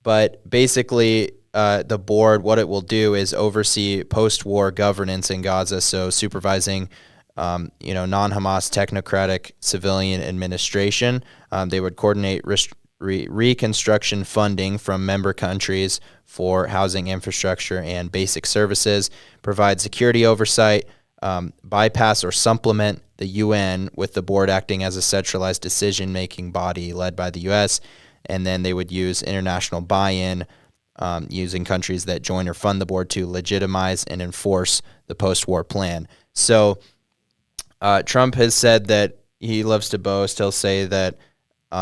But basically, the board, what it will do is oversee post-war governance in Gaza, so supervising, non-Hamas technocratic civilian administration. They would coordinate reconstruction funding from member countries for housing infrastructure and basic services, provide security oversight, bypass or supplement the UN, with the board acting as a centralized decision-making body led by the U.S., and then they would use international buy-in, using countries that join or fund the board to legitimize and enforce the post-war plan. So Trump has said that he loves to boast. He'll say that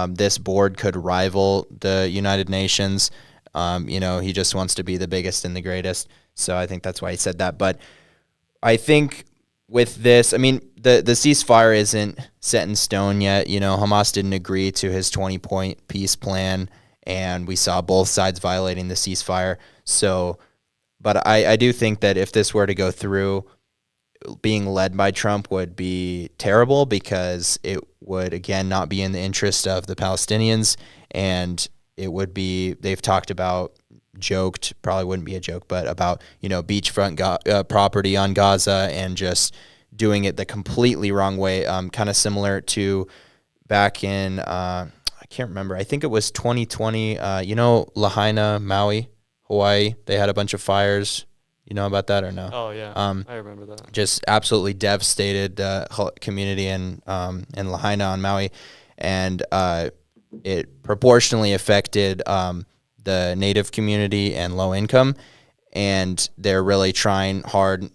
this board could rival the United Nations. He just wants to be the biggest and the greatest. So I think that's why he said that. But I think with this, I mean, the ceasefire isn't set in stone yet. Hamas didn't agree to his 20-point peace plan, and we saw both sides violating the ceasefire. So, but I do think that if this were to go through, being led by Trump would be terrible, because it would, again, not be in the interest of the Palestinians, and it would be, they've talked about, joked, probably wouldn't be a joke, but about, beachfront property on Gaza, and just doing it the completely wrong way, kind of similar to back in, I can't remember, I think it was 2020, Lahaina, Maui, Hawaii, they had a bunch of fires. You know about that or no? Oh, yeah, I remember that. Just absolutely devastated community in Lahaina on Maui, and it proportionally affected the native community and low income, and they're really trying hard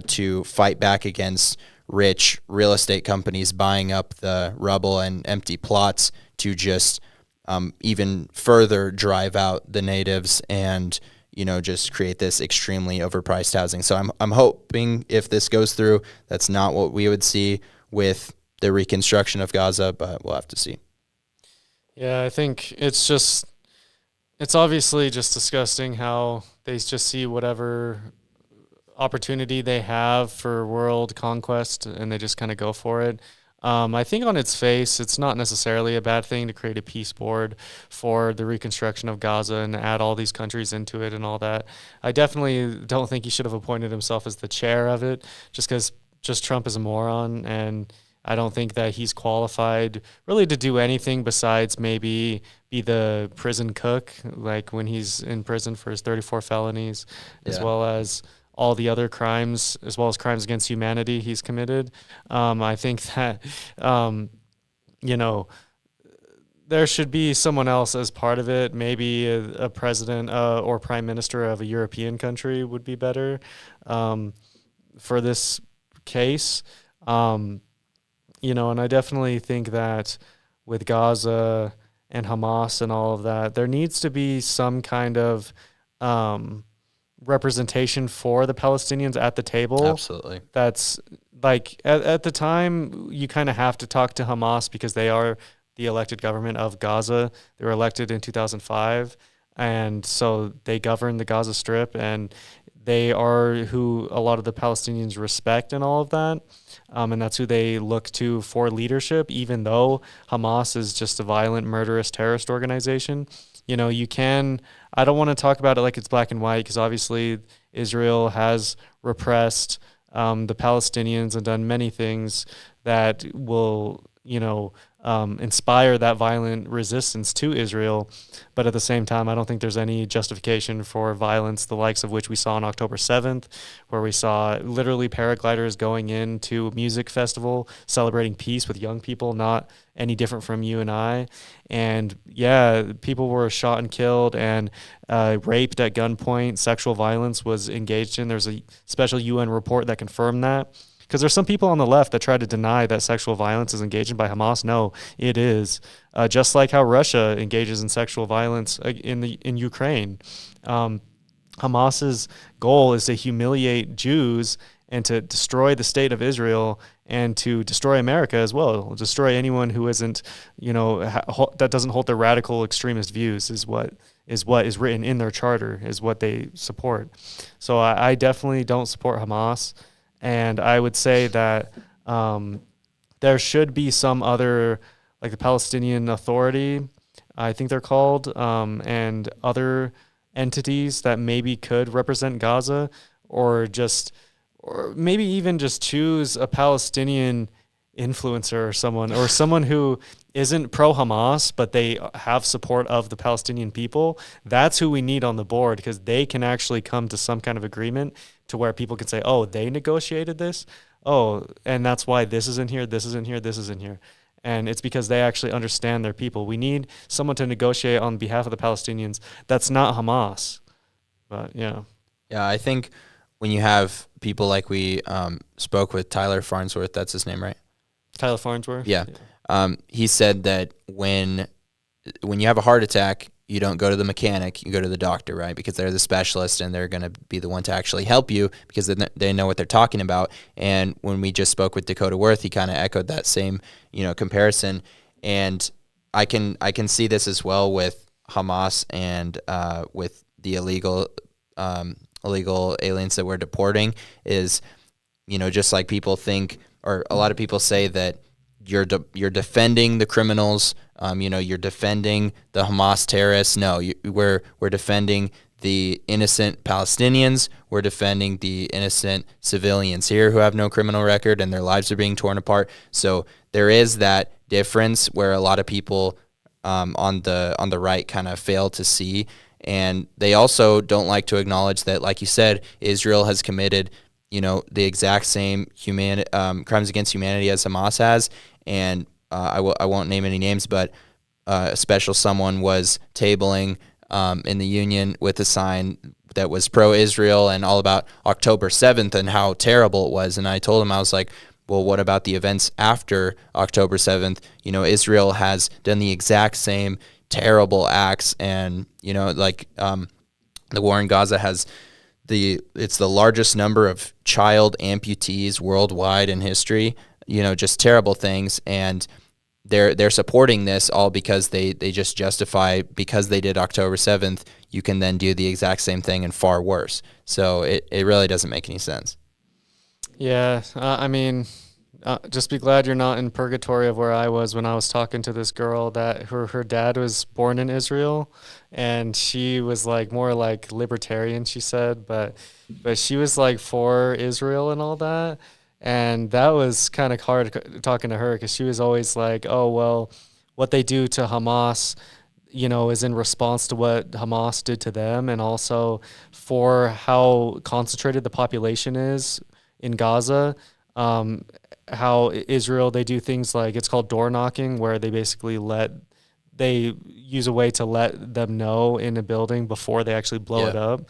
to fight back against rich real estate companies buying up the rubble and empty plots to just even further drive out the natives and just create this extremely overpriced housing. So I'm hoping if this goes through, that's not what we would see with the reconstruction of Gaza, but we'll have to see. Yeah, I think it's obviously just disgusting how they just see whatever opportunity they have for world conquest and they just kind of go for it. I think on its face, it's not necessarily a bad thing to create a peace board for the reconstruction of Gaza and add all these countries into it and all that. I definitely don't think he should have appointed himself as the chair of it, just because Trump is a moron, and I don't think that he's qualified really to do anything besides maybe be the prison cook, like when he's in prison for his 34 felonies, as well as all the other crimes, as well as crimes against humanity he's committed. I think that, there should be someone else as part of it. Maybe a president or prime minister of a European country would be better for this case. And I definitely think that with Gaza and Hamas and all of that, there needs to be some kind of representation for the Palestinians at the table. Absolutely. That's like at the time you kind of have to talk to Hamas because they are the elected government of Gaza. They were elected in 2005. and so they govern the Gaza Strip, and they are who a lot of the Palestinians respect and all of that. And that's who they look to for leadership, even though Hamas is just a violent, murderous terrorist organization. You know, I don't want to talk about it like it's black and white, because obviously Israel has repressed the Palestinians and done many things that will, inspire that violent resistance to Israel. But at the same time, I don't think there's any justification for violence, the likes of which we saw on October 7th, where we saw literally paragliders going into a music festival, celebrating peace with young people, not any different from you and I. And yeah, people were shot and killed and raped at gunpoint. Sexual violence was engaged in. There's a special UN report that confirmed that. Because there's some people on the left that try to deny that sexual violence is engaged in by Hamas. No, it is. Just like how Russia engages in sexual violence in Ukraine. Hamas's goal is to humiliate Jews and to destroy the state of Israel and to destroy America as well. Destroy anyone who isn't, that doesn't hold their radical extremist views is what is written in their charter, is what they support. So I definitely don't support Hamas. And I would say that there should be some other, like the Palestinian Authority, I think they're called, and other entities that maybe could represent Gaza, or maybe even just choose a Palestinian influencer or someone who isn't pro-Hamas, but they have support of the Palestinian people. That's who we need on the board, because they can actually come to some kind of agreement to where people can say, oh, they negotiated this. Oh, and that's why this is in here, this is in here, this is in here. And it's because they actually understand their people. We need someone to negotiate on behalf of the Palestinians. That's not Hamas. But yeah. Yeah, I think when you have people like we spoke with Tyler Farnsworth, that's his name, right? Tyler Farnsworth? Yeah. He said that when you have a heart attack, you don't go to the mechanic, you go to the doctor, right? Because they're the specialist and they're going to be the one to actually help you, because they know what they're talking about. And when we just spoke with Dakota Worth, he kind of echoed that same, comparison. And I can see this as well with Hamas and with the illegal aliens that we're deporting is, just like people think, or a lot of people say that you're defending the criminals, you're defending the Hamas terrorists. No, we're defending the innocent Palestinians. We're defending the innocent civilians here who have no criminal record and their lives are being torn apart. So there is that difference where a lot of people on the right kind of fail to see, and they also don't like to acknowledge that, like you said, Israel has committed the exact same crimes against humanity as Hamas has. And I won't name any names, but a special someone was tabling in the Union with a sign that was pro-Israel and all about October 7th and how terrible it was. And I told him, I was like, well, what about the events after October 7th? Israel has done the exact same terrible acts. And, the war in Gaza has it's the largest number of child amputees worldwide in history, just terrible things. And they're supporting this all because they just justify, because they did October 7th, you can then do the exact same thing and far worse. So it really doesn't make any sense. Yeah, just be glad you're not in purgatory of where I was when I was talking to this girl that her dad was born in Israel, and she was like more like libertarian, she said, but she was like for Israel and all that. And that was kind of hard talking to her, because she was always like, oh, well, what they do to Hamas, is in response to what Hamas did to them, and also for how concentrated the population is in Gaza. How Israel, they do things like, it's called door knocking, where they basically they use a way to let them know in a building before they actually blow it up.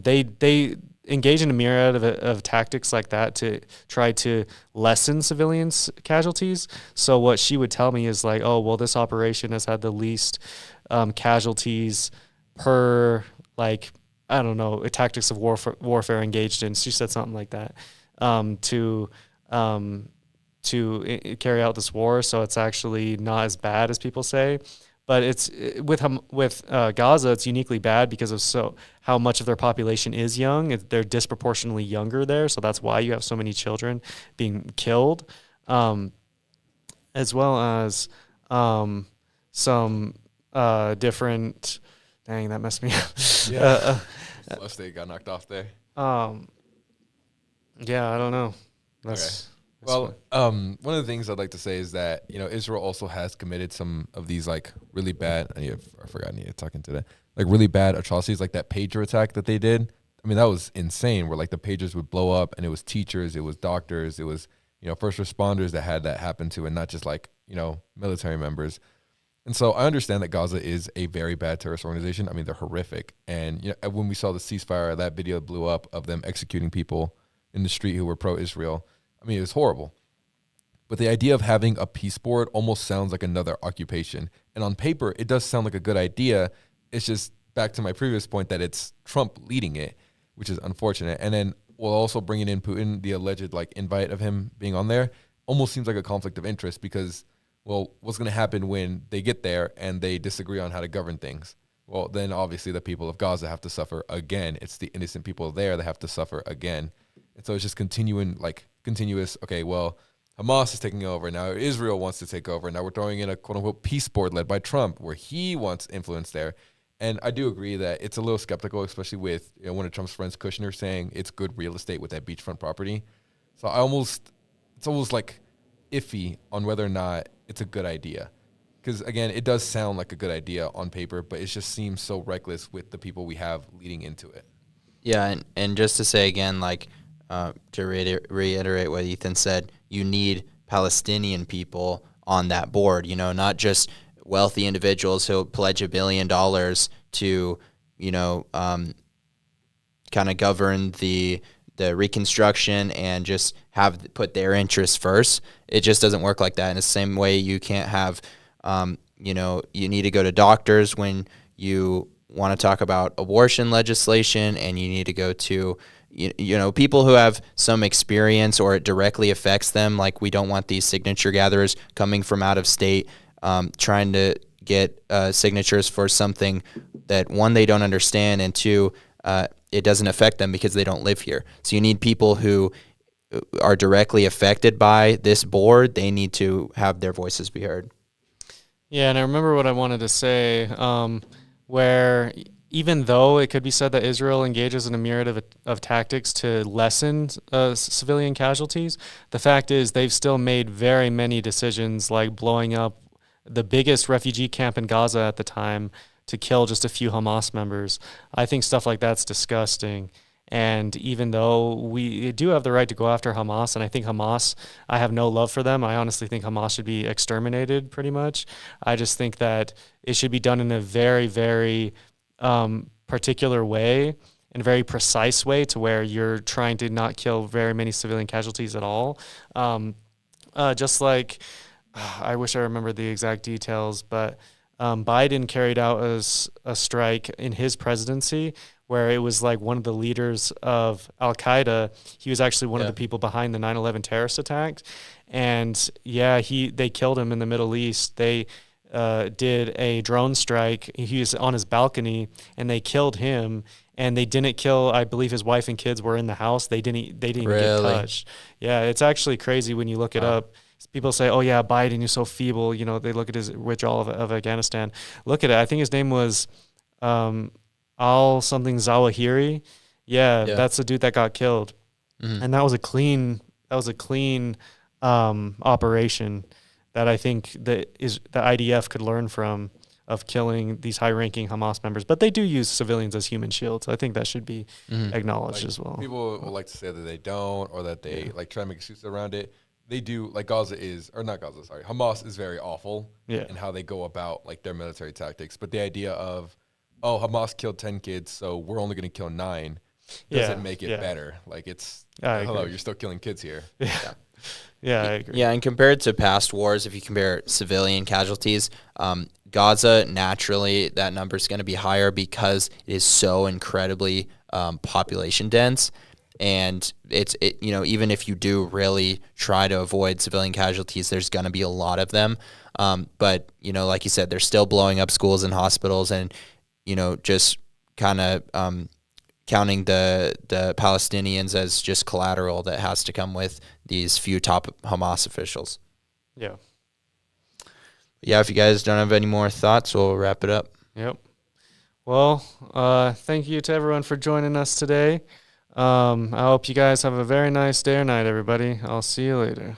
They engage in a myriad of tactics like that to try to lessen civilians' casualties. So what she would tell me is like, oh, well, this operation has had the least casualties per, like, I don't know, tactics of warfare engaged in. She said something like that to carry out this war. So it's actually not as bad as people say. But it's with Gaza, it's uniquely bad because of how much of their population is young. They're disproportionately younger there, so that's why you have so many children being killed, as well as some different. Dang, that messed me up. Yeah. Unless they got knocked off there. Yeah, I don't know. Well, one of the things I'd like to say is that, Israel also has committed some of these like really bad, I forgot I need to talk into that, like really bad atrocities, like that pager attack that they did. I mean, that was insane, where like the pagers would blow up, and it was teachers, it was doctors, it was, first responders that had that happen to, and not just like, military members. And so I understand that Gaza is a very bad terrorist organization. I mean, they're horrific. And when we saw the ceasefire, that video blew up of them executing people in the street who were pro-Israel. I mean, it was horrible. But the idea of having a peace board almost sounds like another occupation. And on paper, it does sound like a good idea. It's just back to my previous point that it's Trump leading it, which is unfortunate. And then we'll also bringing in Putin, the alleged like invite of him being on there, almost seems like a conflict of interest because, well, what's going to happen when they get there and they disagree on how to govern things? Well, then obviously the people of Gaza have to suffer again. It's the innocent people there that have to suffer again. And so it's just continuous, okay, well, Hamas is taking over. Now Israel wants to take over. Now we're throwing in a quote-unquote peace board led by Trump where he wants influence there. And I do agree that it's a little skeptical, especially with one of Trump's friends, Kushner, saying it's good real estate with that beachfront property. So it's almost like iffy on whether or not it's a good idea. Because, again, it does sound like a good idea on paper, but it just seems so reckless with the people we have leading into it. Yeah, and just to say again, like, to reiterate what Ethan said, you need Palestinian people on that board, not just wealthy individuals who pledge $1 billion to, kind of govern the reconstruction and just put their interests first. It just doesn't work like that. In the same way, you can't have, you need to go to doctors when you want to talk about abortion legislation, and you need to go to, people who have some experience or it directly affects them. Like, we don't want these signature gatherers coming from out of state, trying to get signatures for something that, one, they don't understand, and two, it doesn't affect them because they don't live here. So you need people who are directly affected by this board. They need to have their voices be heard. Yeah, and I remember what I wanted to say, where even though it could be said that Israel engages in a myriad of tactics to lessen civilian casualties, the fact is they've still made very many decisions, like blowing up the biggest refugee camp in Gaza at the time to kill just a few Hamas members. I think stuff like that's disgusting. And even though we do have the right to go after Hamas, and I think Hamas, I have no love for them. I honestly think Hamas should be exterminated pretty much. I just think that it should be done in a very, very particular way and a very precise way to where you're trying to not kill very many civilian casualties at all. Just like, I wish I remembered the exact details, but Biden carried out a strike in his presidency where it was like one of the leaders of Al-Qaeda. He was actually one of the people behind the 9/11 terrorist attacks. And yeah, they killed him in the Middle East. They did a drone strike. He was on his balcony and they killed him. And they didn't kill, I believe his wife and kids were in the house. They didn't even get touched. Yeah, it's actually crazy when you look it up. People say, oh yeah, Biden, you're so feeble. They look at his withdrawal of Afghanistan. Look at it. I think his name was Al something Zawahiri. Yeah, that's the dude that got killed. Mm-hmm. And that was a clean operation that I think the IDF could learn from, of killing these high-ranking Hamas members. But they do use civilians as human shields. I think that should be acknowledged as well. People will like to say that they don't, or that they try to make excuses around it. They do, like Hamas is very awful in how they go about like their military tactics. But the idea of, Hamas killed 10 kids, so we're only going to kill 9 doesn't make it better. Like, it's, hello, you're still killing kids here. Yeah, I agree. Yeah, and compared to past wars, if you compare civilian casualties, Gaza, naturally, that number is going to be higher because it is so incredibly population dense. And even if you do really try to avoid civilian casualties, there's going to be a lot of them. But, like you said, they're still blowing up schools and hospitals and, just kind of counting the Palestinians as just collateral that has to come with these few top Hamas officials. Yeah. Yeah, if you guys don't have any more thoughts, we'll wrap it up. Yep. Well, thank you to everyone for joining us today. I hope you guys have a very nice day or night, everybody. I'll see you later.